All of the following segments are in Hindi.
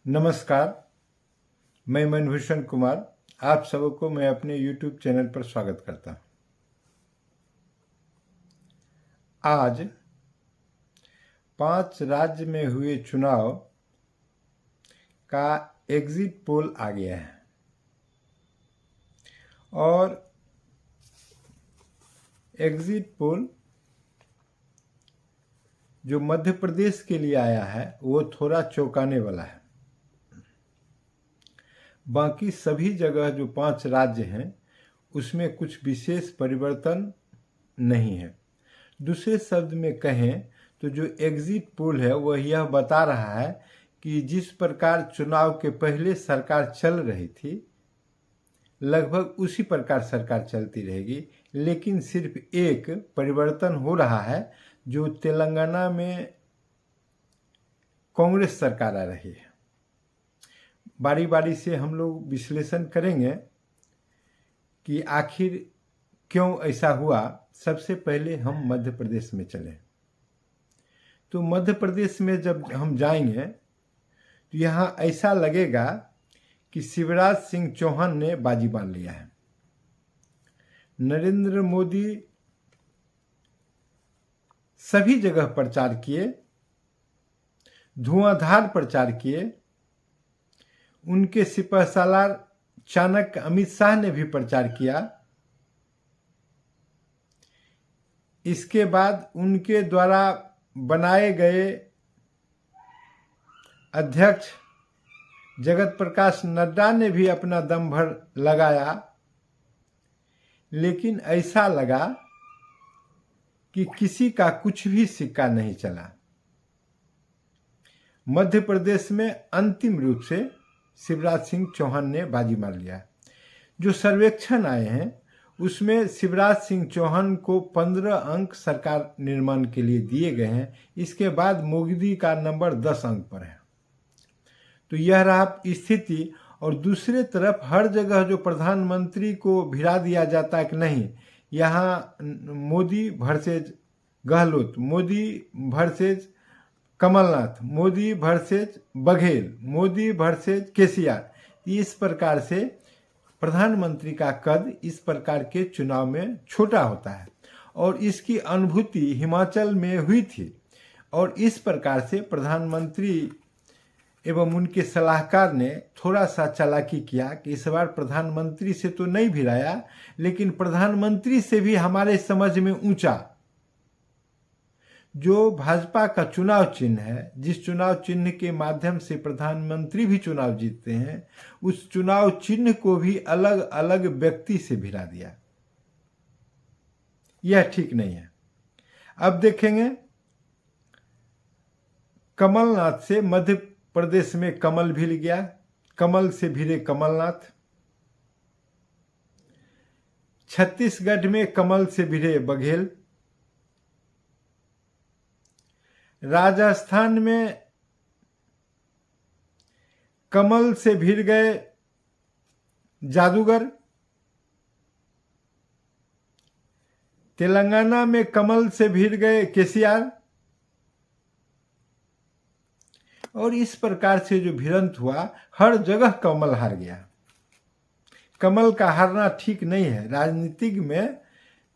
नमस्कार, मैं मनभूषण कुमार आप सबको मैं अपने YouTube चैनल पर स्वागत करता हूँ। आज 5 राज्य में हुए चुनाव का एग्जिट पोल आ गया है और एग्जिट पोल जो मध्य प्रदेश के लिए आया है वो थोड़ा चौंकाने वाला है। बाकी सभी जगह जो 5 राज्य हैं उसमें कुछ विशेष परिवर्तन नहीं है। दूसरे शब्द में कहें तो जो एग्जिट पोल है वह यह बता रहा है कि जिस प्रकार चुनाव के पहले सरकार चल रही थी लगभग उसी प्रकार सरकार चलती रहेगी, लेकिन सिर्फ एक परिवर्तन हो रहा है जो तेलंगाना में कांग्रेस सरकार आ रही है। बारी बारी से हम लोग विश्लेषण करेंगे कि आखिर क्यों ऐसा हुआ। सबसे पहले हम मध्य प्रदेश में चलें तो मध्य प्रदेश में जब हम जाएंगे तो यहाँ ऐसा लगेगा कि शिवराज सिंह चौहान ने बाजी बांध लिया है। नरेंद्र मोदी सभी जगह प्रचार किए, धुआंधार प्रचार किए। उनके सिपहसालार चाणक्य अमित शाह ने भी प्रचार किया। इसके बाद उनके द्वारा बनाए गए अध्यक्ष जगत प्रकाश नड्डा ने भी अपना दम भर लगाया, लेकिन ऐसा लगा कि किसी का कुछ भी सिक्का नहीं चला। मध्य प्रदेश में अंतिम रूप से शिवराज सिंह चौहान ने बाजी मार लिया। जो सर्वेक्षण आए हैं उसमें शिवराज सिंह चौहान को 15 अंक सरकार निर्माण के लिए दिए गए हैं। इसके बाद मोदी का नंबर 10 अंक पर है। तो यह रहा स्थिति। और दूसरे तरफ हर जगह जो प्रधानमंत्री को भिड़ा दिया जाता है कि नहीं, यहाँ Modi versus Gehlot, Modi versus Kamal Nath, Modi versus Baghel, Modi versus KCR, इस प्रकार से प्रधानमंत्री का कद इस प्रकार के चुनाव में छोटा होता है और इसकी अनुभूति हिमाचल में हुई थी। और इस प्रकार से प्रधानमंत्री एवं उनके सलाहकार ने थोड़ा सा चालाकी किया कि इस बार प्रधानमंत्री से तो नहीं भिड़ाया, लेकिन प्रधानमंत्री से भी हमारे समझ में ऊंचा जो भाजपा का चुनाव चिन्ह है, जिस चुनाव चिन्ह के माध्यम से प्रधानमंत्री भी चुनाव जीतते हैं, उस चुनाव चिन्ह को भी अलग अलग व्यक्ति से भिड़ा दिया। यह ठीक नहीं है। अब देखेंगे कमलनाथ से मध्य प्रदेश में कमल भिड़ गया, कमल से भिड़े कमलनाथ। छत्तीसगढ़ में कमल से भिड़े बघेल। राजस्थान में कमल से भिड़ गए जादूगर। तेलंगाना में कमल से भिड़ गए केसीआर। और इस प्रकार से जो भिड़ंत हुआ हर जगह कमल हार गया। कमल का हारना ठीक नहीं है। राजनीतिक में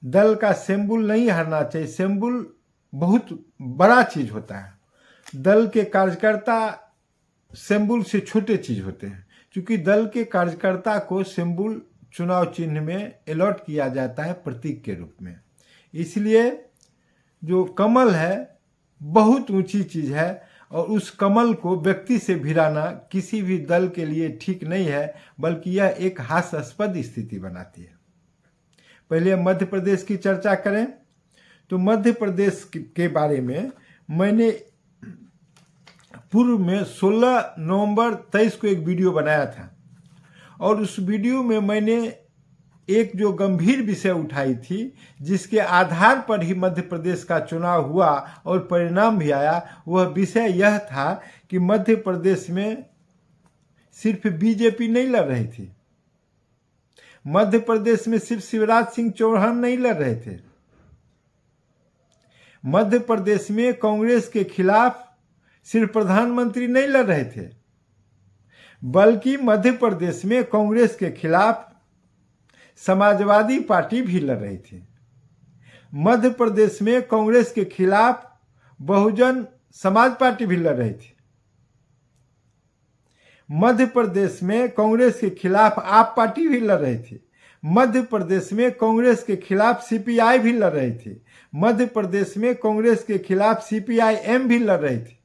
दल का सिंबल नहीं हारना चाहिए। सिंबल बहुत बड़ा चीज होता है। दल के कार्यकर्ता सिंबल से छोटे चीज होते हैं। क्योंकि दल के कार्यकर्ता को सिंबल चुनाव चिन्ह में अलॉट किया जाता है प्रतीक के रूप में। इसलिए जो कमल है बहुत ऊंची चीज है और उस कमल को व्यक्ति से भिड़ाना किसी भी दल के लिए ठीक नहीं है, बल्कि यह एक हास्यास्पद स्थिति बनाती है। पहले मध्य प्रदेश की चर्चा करें तो मध्य प्रदेश के बारे में मैंने पूर्व में 16 नवंबर 23 को एक वीडियो बनाया था और उस वीडियो में मैंने एक जो गंभीर विषय उठाई थी जिसके आधार पर ही मध्य प्रदेश का चुनाव हुआ और परिणाम भी आया। वह विषय यह था कि मध्य प्रदेश में सिर्फ बीजेपी नहीं लड़ रही थी, मध्य प्रदेश में सिर्फ शिवराज सिंह चौहान नहीं लड़ रहे थे, मध्य प्रदेश में कांग्रेस के खिलाफ सिर्फ प्रधानमंत्री नहीं लड़ रहे थे, बल्कि मध्य प्रदेश में कांग्रेस के खिलाफ समाजवादी पार्टी भी लड़ रही थी। मध्य प्रदेश में कांग्रेस के खिलाफ बहुजन समाज पार्टी भी लड़ रही थी। मध्य प्रदेश में कांग्रेस के खिलाफ आप पार्टी भी लड़ रही थी। मध्य प्रदेश में कांग्रेस के खिलाफ सीपीआई भी लड़ रही थी। मध्य प्रदेश में कांग्रेस के खिलाफ सीपीआईएम भी लड़ रही थी।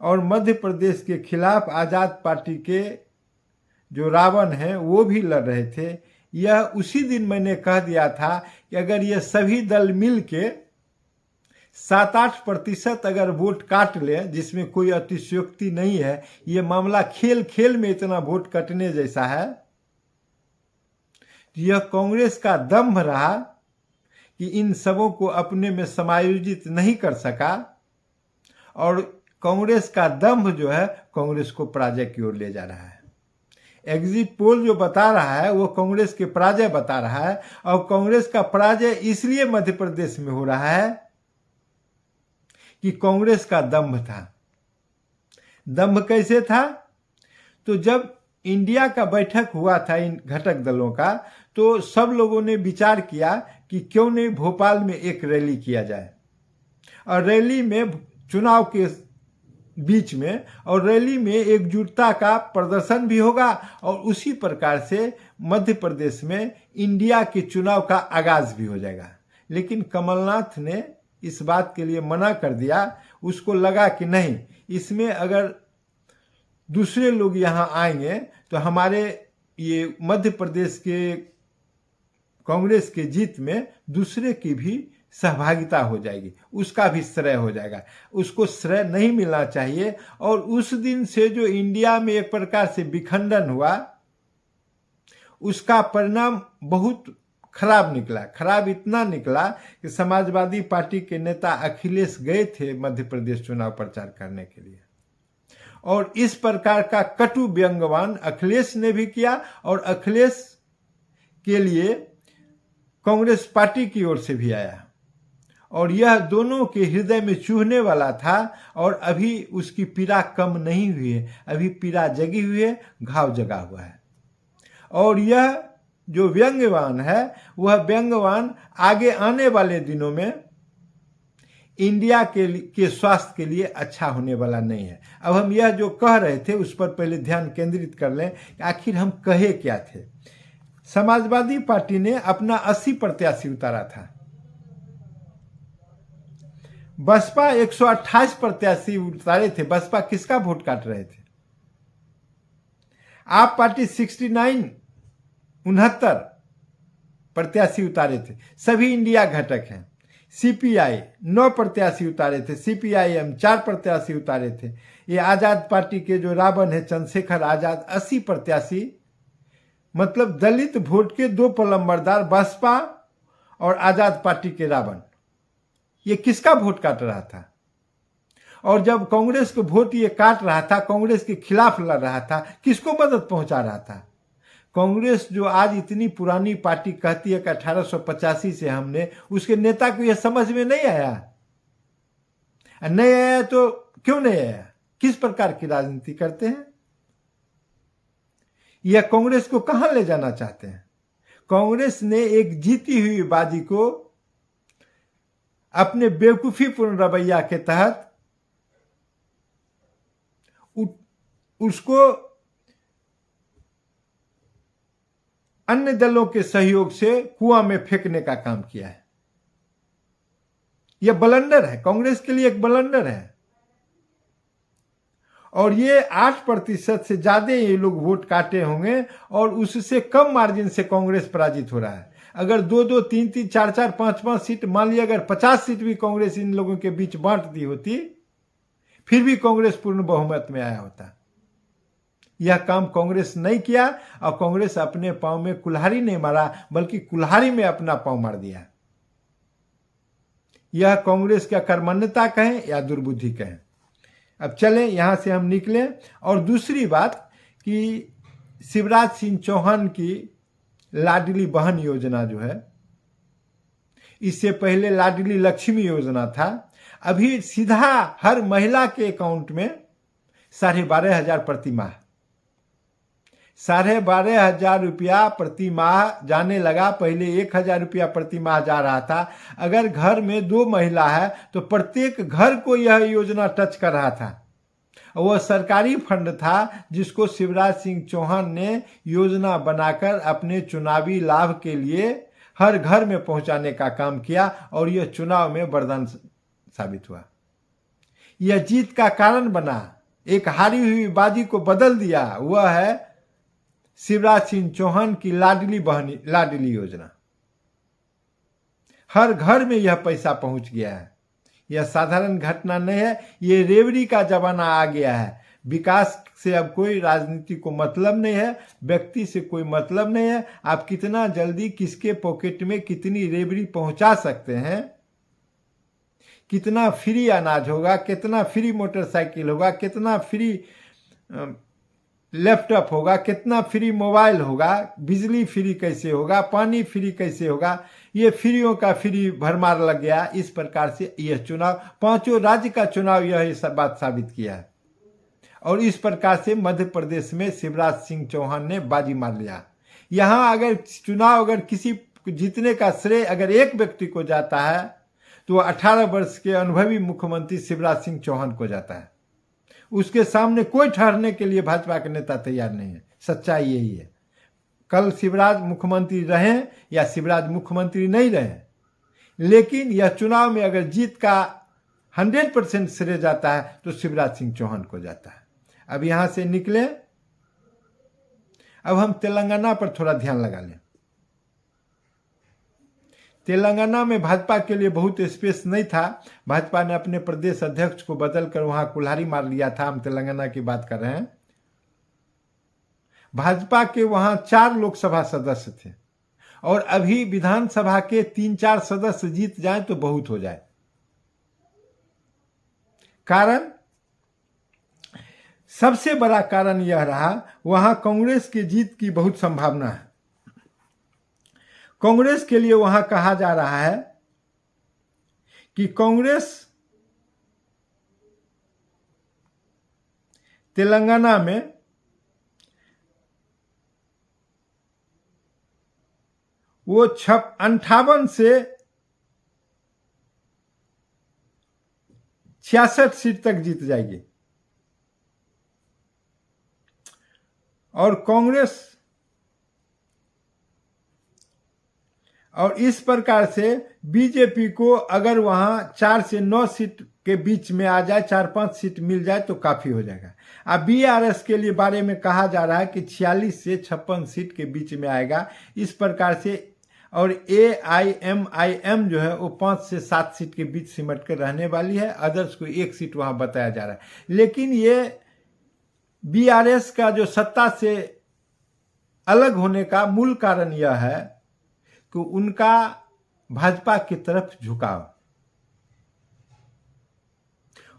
और मध्य प्रदेश के खिलाफ आजाद पार्टी के जो रावण हैं वो भी लड़ रहे थे। यह उसी दिन मैंने कह दिया था कि अगर ये सभी दल मिल के 7-8% अगर वोट काट ले, जिसमें कोई अतिशयोक्ति नहीं है, ये मामला खेल खेल में इतना वोट कटने जैसा है। यह कांग्रेस का दम्भ रहा कि इन सबों को अपने में समायोजित नहीं कर सका, और कांग्रेस का दम्भ जो है कांग्रेस को पराजय की ओर ले जा रहा है। एग्जिट पोल जो बता रहा है वो कांग्रेस के पराजय बता रहा है, और कांग्रेस का पराजय इसलिए मध्य प्रदेश में हो रहा है कि कांग्रेस का दम्भ था। दम्भ कैसे था? तो जब इंडिया का बैठक हुआ था इन घटक दलों का, तो सब लोगों ने विचार किया कि क्यों नहीं भोपाल में एक रैली किया जाए, और रैली में चुनाव के बीच में, और रैली में एकजुटता का प्रदर्शन भी होगा, और उसी प्रकार से मध्य प्रदेश में इंडिया के चुनाव का आगाज भी हो जाएगा। लेकिन कमलनाथ ने इस बात के लिए मना कर दिया। उसको लगा कि नहीं, इसमें अगर दूसरे लोग यहाँ आएंगे तो हमारे ये मध्य प्रदेश के कांग्रेस के जीत में दूसरे की भी सहभागिता हो जाएगी, उसका भी श्रेय हो जाएगा। उसको श्रेय नहीं मिलना चाहिए। और उस दिन से जो इंडिया में एक प्रकार से विखंडन हुआ, उसका परिणाम बहुत खराब निकला। खराब इतना निकला कि समाजवादी पार्टी के नेता अखिलेश गए थे मध्य प्रदेश चुनाव प्रचार करने के लिए, और इस प्रकार का कटु व्यंग्यवान अखिलेश ने भी किया, और अखिलेश के लिए कांग्रेस पार्टी की ओर से भी आया, और यह दोनों के हृदय में चूहने वाला था। और अभी उसकी पीड़ा कम नहीं हुई है, अभी पीड़ा जगी हुई है, घाव जगा हुआ है। और यह जो व्यंग्यवान है, वह व्यंग्यवान आगे आने वाले दिनों में इंडिया के स्वास्थ्य के लिए अच्छा होने वाला नहीं है। अब हम यह जो कह रहे थे उस पर पहले ध्यान केंद्रित कर लें कि आखिर हम कहे क्या थे। समाजवादी पार्टी ने अपना 80 प्रत्याशी उतारा था। बसपा 128 प्रत्याशी उतारे थे। बसपा किसका वोट काट रहे थे? आप पार्टी 69 प्रत्याशी उतारे थे, सभी इंडिया घटक हैं। सीपीआई 9 प्रत्याशी उतारे थे, सीपीआईएम 4 प्रत्याशी उतारे थे। ये आजाद पार्टी के जो रावण है चंद्रशेखर आजाद 80 प्रत्याशी, मतलब दलित वोट के 2 पलंबरदार बसपा और आजाद पार्टी के रावण, ये किसका वोट काट रहा था? और जब कांग्रेस को वोट ये काट रहा था, कांग्रेस के खिलाफ लड़ रहा था, किसको मदद पहुंचा रहा था? कांग्रेस जो आज इतनी पुरानी पार्टी कहती है कि 1885 से हमने, उसके नेता को यह समझ में नहीं आया। नहीं आया तो क्यों नहीं आया? किस प्रकार की राजनीति करते हैं? यह कांग्रेस को कहां ले जाना चाहते हैं? कांग्रेस ने एक जीती हुई बाजी को अपने बेवकूफीपूर्ण रवैया के तहत उसको अन्य दलों के सहयोग से कुआं में फेंकने का काम किया है। यह ब्लंडर है, कांग्रेस के लिए एक ब्लंडर है। और ये 8% से ज्यादा ये लोग वोट काटे होंगे, और उससे कम मार्जिन से कांग्रेस पराजित हो रहा है। अगर 2-2, 3-3, 4-4, 5-5 सीट, मान लिया अगर 50 सीट भी कांग्रेस इन लोगों के बीच बांट दी होती, फिर भी कांग्रेस पूर्ण बहुमत में आया होता। यह काम कांग्रेस नहीं किया, और कांग्रेस अपने पांव में कुल्हाड़ी नहीं मारा, बल्कि कुल्हाड़ी में अपना पांव मार दिया। यह कांग्रेस का कर्मण्यता कहें या दुर्बुद्धि कहें। अब चलें यहां से हम निकलें। और दूसरी बात कि शिवराज सिंह चौहान की लाडली बहन योजना जो है, इससे पहले लाडली लक्ष्मी योजना था, अभी सीधा हर महिला के अकाउंट में 12,500 प्रति माह 12,500 रुपया प्रति माह जाने लगा। पहले 1,000 रुपया प्रति माह जा रहा था। अगर घर में 2 महिला है तो प्रत्येक घर को यह योजना टच कर रहा था। वह सरकारी फंड था जिसको शिवराज सिंह चौहान ने योजना बनाकर अपने चुनावी लाभ के लिए हर घर में पहुंचाने का काम किया और यह चुनाव में वरदान साबित हुआ। यह जीत का कारण बना। एक हारी हुई बाजी को बदल दिया। वह है शिवराज सिंह चौहान की लाडली योजना। हर घर में यह पैसा पहुंच गया है। यह साधारण घटना नहीं है। ये रेवड़ी का जमाना आ गया है। विकास से अब कोई राजनीति को मतलब नहीं है, व्यक्ति से कोई मतलब नहीं है। आप कितना जल्दी किसके पॉकेट में कितनी रेवड़ी पहुंचा सकते हैं, कितना फ्री अनाज होगा, कितना फ्री मोटरसाइकिल होगा, कितना फ्री लैपटॉप होगा, कितना फ्री मोबाइल होगा, बिजली फ्री कैसे होगा, पानी फ्री कैसे होगा, ये फ्रीयों का फ्री भरमार लग गया। इस प्रकार से यह चुनाव, 5 राज्य का चुनाव यह सब बात साबित किया है। और इस प्रकार से मध्य प्रदेश में शिवराज सिंह चौहान ने बाजी मार लिया। यहाँ अगर चुनाव, अगर किसी जीतने का श्रेय अगर एक व्यक्ति को जाता है तो 18 वर्ष के अनुभवी मुख्यमंत्री शिवराज सिंह चौहान को जाता है। उसके सामने कोई ठहरने के लिए भाजपा के नेता तैयार नहीं है। सच्चाई यही है। कल शिवराज मुख्यमंत्री रहे या शिवराज मुख्यमंत्री नहीं रहे, लेकिन यह चुनाव में अगर जीत का 100% श्रेय जाता है तो शिवराज सिंह चौहान को जाता है। अब यहां से निकले, अब हम तेलंगाना पर थोड़ा ध्यान लगा लें। तेलंगाना में भाजपा के लिए बहुत स्पेस नहीं था। भाजपा ने अपने प्रदेश अध्यक्ष को बदलकर वहां कुल्हाड़ी मार लिया था। हम तेलंगाना की बात कर रहे हैं। भाजपा के वहां 4 लोकसभा सदस्य थे और अभी विधानसभा के 3-4 सदस्य जीत जाएं तो बहुत हो जाए। कारण, सबसे बड़ा कारण यह रहा, वहां कांग्रेस की जीत की बहुत संभावना है। कांग्रेस के लिए वहां कहा जा रहा है कि कांग्रेस तेलंगाना में वो 58 से 66 सीट तक जीत जाएगी। और कांग्रेस, और इस प्रकार से बीजेपी को अगर वहां 4 से 9 सीट के बीच में आ जाए, 4-5 सीट मिल जाए तो काफी हो जाएगा। अब बीआरएस के लिए बारे में कहा जा रहा है कि 46 से 56 सीट के बीच में आएगा। इस प्रकार से, और AIMIM जो है वो 5 से 7 सीट के बीच सिमट कर रहने वाली है। अदर्स को 1 सीट वहां बताया जा रहा है। लेकिन ये बीआरएस का जो सत्ता से अलग होने का मूल कारण यह है कि उनका भाजपा की तरफ झुकाव।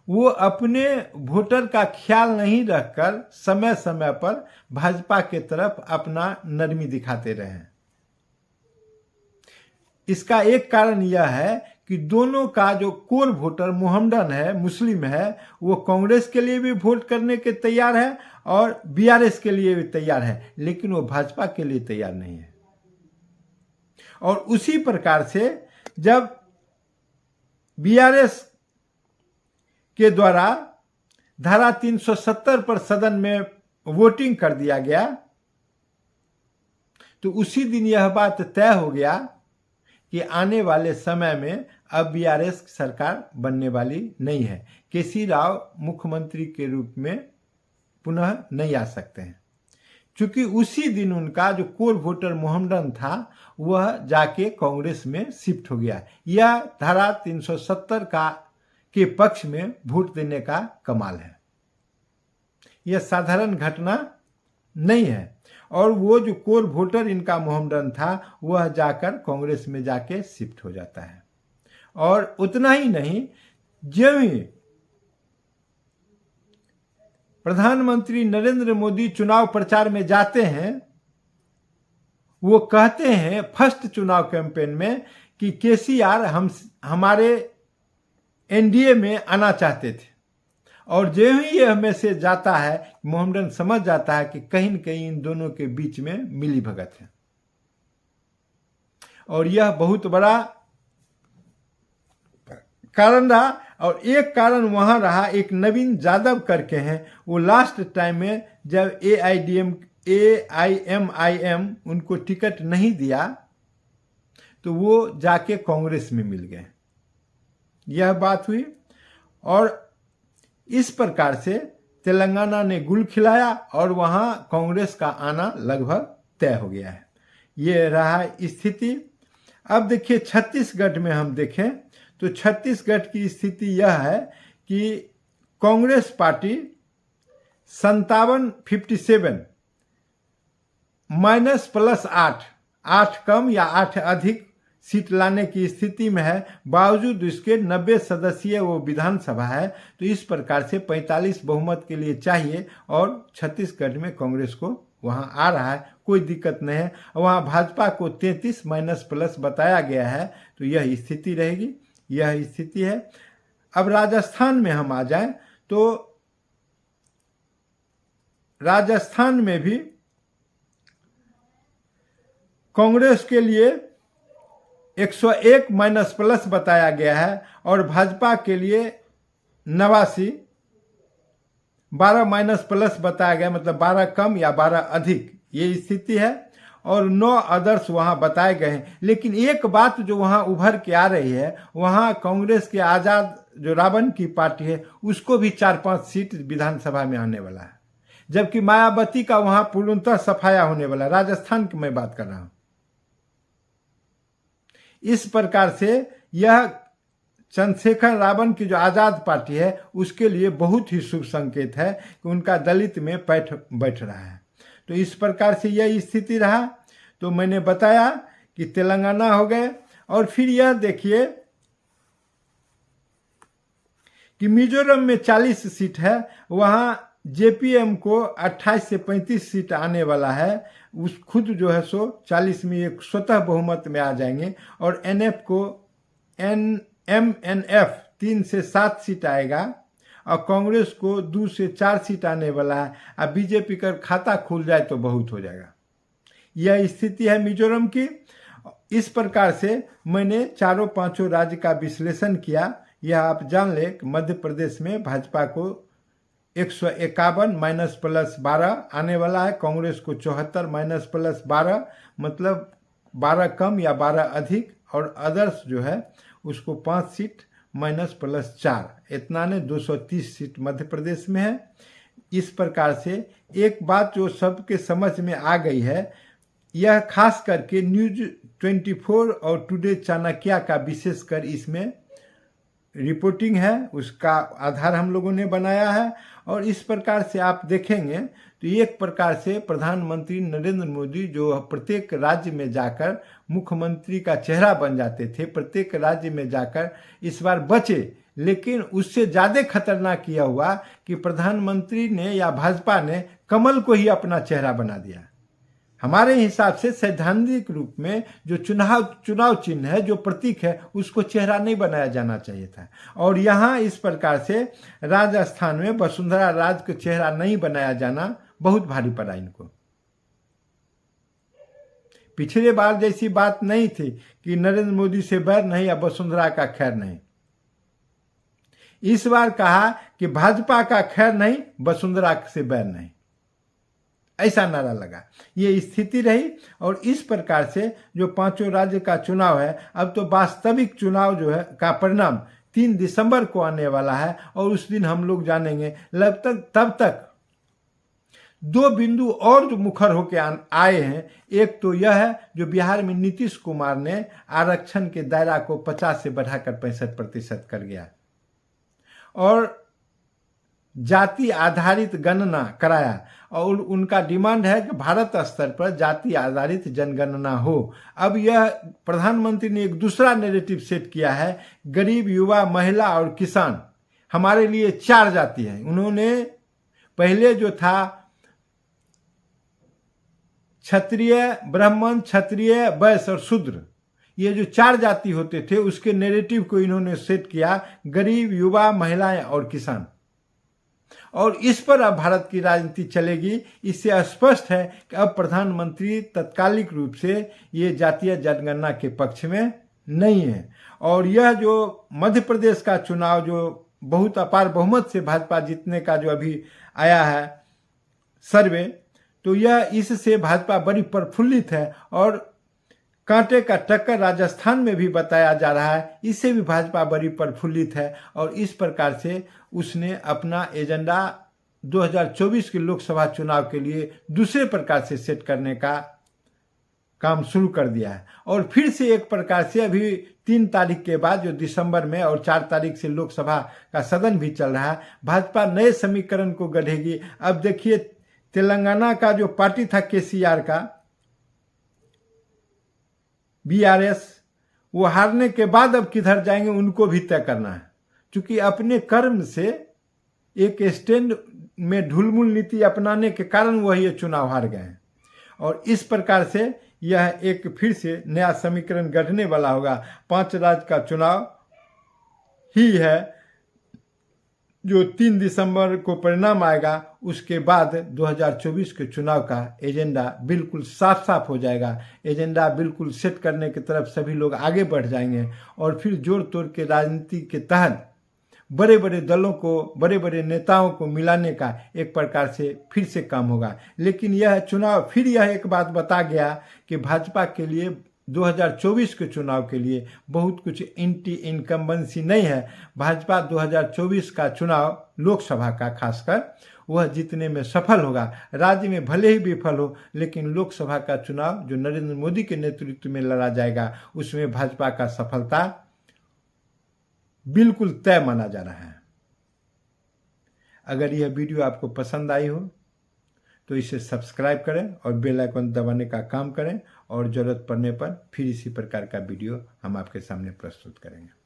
वो अपने वोटर का ख्याल नहीं रखकर समय समय पर भाजपा के तरफ अपना नरमी दिखाते रहे हैं। इसका एक कारण यह है कि दोनों का जो कोर वोटर मोहम्मडन है, मुस्लिम है, वो कांग्रेस के लिए भी वोट करने के तैयार है और बीआरएस के लिए भी तैयार है, लेकिन वो भाजपा के लिए तैयार नहीं है। और उसी प्रकार से जब बीआरएस के द्वारा धारा 370 पर सदन में वोटिंग कर दिया गया तो उसी दिन यह बात तय हो गया कि आने वाले समय में अब बीआरएस सरकार बनने वाली नहीं है। केसी राव मुख्यमंत्री के रूप में पुनः नहीं आ सकते हैं, क्योंकि उसी दिन उनका जो कोर वोटर मोहम्मडन था वह जाके कांग्रेस में शिफ्ट हो गया। यह धारा 370 के पक्ष में वोट देने का कमाल है। यह साधारण घटना नहीं है। और वो जो कोर वोटर इनका मोहम्मडन था वह जाकर कांग्रेस में जाके शिफ्ट हो जाता है। और उतना ही नहीं, जब ही प्रधानमंत्री नरेंद्र मोदी चुनाव प्रचार में जाते हैं, वो कहते हैं फर्स्ट चुनाव कैंपेन में कि केसीआर हमारे एनडीए में आना चाहते थे और जो ही ये मैसेज जाता है, मोहम्मडन समझ जाता है कि कहीं न कहीं इन दोनों के बीच में मिली भगत है। और यह बहुत बड़ा कारण रहा। और एक कारण वहां रहा, एक नवीन यादव करके हैं, वो लास्ट टाइम में जब AIMIM उनको टिकट नहीं दिया तो वो जाके कांग्रेस में मिल गए। यह बात हुई और इस प्रकार से तेलंगाना ने गुल खिलाया और वहां कांग्रेस का आना लगभग तय हो गया है। ये रहा स्थिति। अब देखिए छत्तीसगढ़ में हम देखें तो छत्तीसगढ़ की स्थिति यह है कि कांग्रेस पार्टी 57 -+8, 8 कम या 8 अधिक सीट लाने की स्थिति में है। बावजूद इसके 90 सदस्यीय वो विधानसभा है, तो इस प्रकार से 45 बहुमत के लिए चाहिए और छत्तीसगढ़ में कांग्रेस को वहां आ रहा है, कोई दिक्कत नहीं है। वहां भाजपा को 33 -+ बताया गया है, तो यह स्थिति रहेगी, यह स्थिति है। अब राजस्थान में हम आ जाएं तो राजस्थान में भी कांग्रेस के लिए 101 -+ बताया गया है और भाजपा के लिए 89, 12 -+ बताया गया, मतलब 12 कम या 12 अधिक, ये स्थिति है। और 9 अदर्स वहां बताए गए हैं। लेकिन एक बात जो वहां उभर के आ रही है, वहां कांग्रेस के आजाद जो रावण की पार्टी है उसको भी 4-5 सीट विधानसभा में आने वाला है, जबकि मायावती का वहां पूर्णतः सफाया होने वाला है। राजस्थान की मैं बात कर रहा हूं। इस प्रकार से यह चंद्रशेखर रावण की जो आजाद पार्टी है उसके लिए बहुत ही शुभ संकेत है कि उनका दलित में बैठ रहा है। तो इस प्रकार से यह स्थिति रहा। तो मैंने बताया कि तेलंगाना हो गए। और फिर यह देखिए कि मिजोरम में 40 सीट है, वहां JPM को 28 से 35 सीट आने वाला है। उस खुद जो है सो 40 में एक स्वतः बहुमत में आ जाएंगे। और NF को MNF 3 से 7 सीट आएगा और कांग्रेस को 2 से 4 सीट आने वाला है। अब बीजेपी का खाता खुल जाए तो बहुत हो जाएगा। यह स्थिति है मिजोरम की। इस प्रकार से मैंने चारों पांचों राज्य का विश्लेषण किया। यह आप जान ले कि मध्य प्रदेश में भाजपा को 151 -+12 आने वाला है, कांग्रेस को 74 -+12, मतलब 12 कम या 12 अधिक, और अदर्स जो है उसको 5 सीट -+4, इतना ने 230 सीट मध्य प्रदेश में है। इस प्रकार से एक बात जो सबके समझ में आ गई है, यह खास करके न्यूज 24 और टुडे चाणक्य का विशेषकर इसमें रिपोर्टिंग है, उसका आधार हम लोगों ने बनाया है। और इस प्रकार से आप देखेंगे तो एक प्रकार से प्रधानमंत्री नरेंद्र मोदी जो प्रत्येक राज्य में जाकर मुख्यमंत्री का चेहरा बन जाते थे, प्रत्येक राज्य में जाकर इस बार बचे। लेकिन उससे ज़्यादा खतरनाक किया हुआ कि प्रधानमंत्री ने या भाजपा ने कमल को ही अपना चेहरा बना दिया। हमारे हिसाब से सैद्धांतिक रूप में जो चुनाव चिन्ह है, जो प्रतीक है, उसको चेहरा नहीं बनाया जाना चाहिए था। और यहाँ इस प्रकार से राजस्थान में वसुंधरा राज का चेहरा नहीं बनाया जाना बहुत भारी पड़ा इनको। पिछले बार जैसी बात नहीं थी कि नरेंद्र मोदी से बैर नहीं या वसुंधरा का खैर नहीं। इस बार कहा कि भाजपा का खैर नहीं, वसुंधरा से बैर नहीं, ऐसा नारा लगा। ये स्थिति रही। और इस प्रकार से जो पांचों राज्य का चुनाव है, अब तो वास्तविक चुनाव जो है का परिणाम 3 दिसंबर को आने वाला है और उस दिन हम लोग जानेंगे। तब तक 2 बिंदु और जो मुखर होके आए हैं। एक तो यह है जो बिहार में नीतीश कुमार ने आरक्षण के दायरा को 50 से बढ़ाकर 65% कर गया और जाति आधारित गणना कराया। और उनका डिमांड है कि भारत स्तर पर जाति आधारित जनगणना हो। अब यह प्रधानमंत्री ने एक दूसरा नैरेटिव सेट किया है, गरीब, युवा, महिला और किसान हमारे लिए 4 जाति है। उन्होंने पहले जो था क्षत्रिय, ब्राह्मण, क्षत्रिय, वैश्य और शूद्र, ये जो 4 जाति होते थे उसके नैरेटिव को इन्होंने सेट किया, गरीब, युवा, महिलाएं और किसान। और इस पर अब भारत की राजनीति चलेगी। इससे स्पष्ट है कि अब प्रधानमंत्री तत्कालिक रूप से ये जातीय जनगणना के पक्ष में नहीं है। और यह जो मध्य प्रदेश का चुनाव जो बहुत अपार बहुमत से भाजपा जीतने का जो अभी आया है सर्वे, तो यह इससे भाजपा बड़ी प्रफुल्लित है। और कांटे का टक्कर राजस्थान में भी बताया जा रहा है, इससे भी भाजपा बड़ी प्रफुल्लित है। और इस प्रकार से उसने अपना एजेंडा 2024 के लोकसभा चुनाव के लिए दूसरे प्रकार से सेट करने का काम शुरू कर दिया है। और फिर से एक प्रकार से अभी 3 तारीख के बाद जो दिसंबर में और 4 तारीख से लोकसभा का सदन भी चल रहा है, भाजपा नए समीकरण को गढ़ेगी। अब देखिए तेलंगाना का जो पार्टी था केसीआर का बीआरएस, वो हारने के बाद अब किधर जाएंगे उनको भी तय करना है, क्योंकि अपने कर्म से एक स्टैंड में ढुलमुल नीति अपनाने के कारण वह ये चुनाव हार गए हैं। और इस प्रकार से यह एक फिर से नया समीकरण गढ़ने वाला होगा। 5 राज्य का चुनाव ही है जो 3 दिसंबर को परिणाम आएगा। उसके बाद 2024 के चुनाव का एजेंडा बिल्कुल साफ साफ हो जाएगा। एजेंडा बिल्कुल सेट करने की तरफ सभी लोग आगे बढ़ जाएंगे और फिर जोड़ तोड़ के राजनीति के तहत बड़े बड़े दलों को, बड़े बड़े नेताओं को मिलाने का एक प्रकार से फिर से काम होगा। लेकिन यह चुनाव फिर यह एक बात बता गया कि भाजपा के लिए 2024 के चुनाव के लिए बहुत कुछ एंटी इनकम्बेंसी नहीं है। भाजपा 2024 का चुनाव लोकसभा का खासकर वह जीतने में सफल होगा। राज्य में भले ही विफल हो, लेकिन लोकसभा का चुनाव जो नरेंद्र मोदी के नेतृत्व में लड़ा जाएगा उसमें भाजपा का सफलता बिल्कुल तय माना जा रहा है। अगर यह वीडियो आपको पसंद आई हो तो इसे सब्सक्राइब करें और बेल आइकन दबाने का काम करें, और ज़रूरत पड़ने पर फिर इसी प्रकार का वीडियो हम आपके सामने प्रस्तुत करेंगे।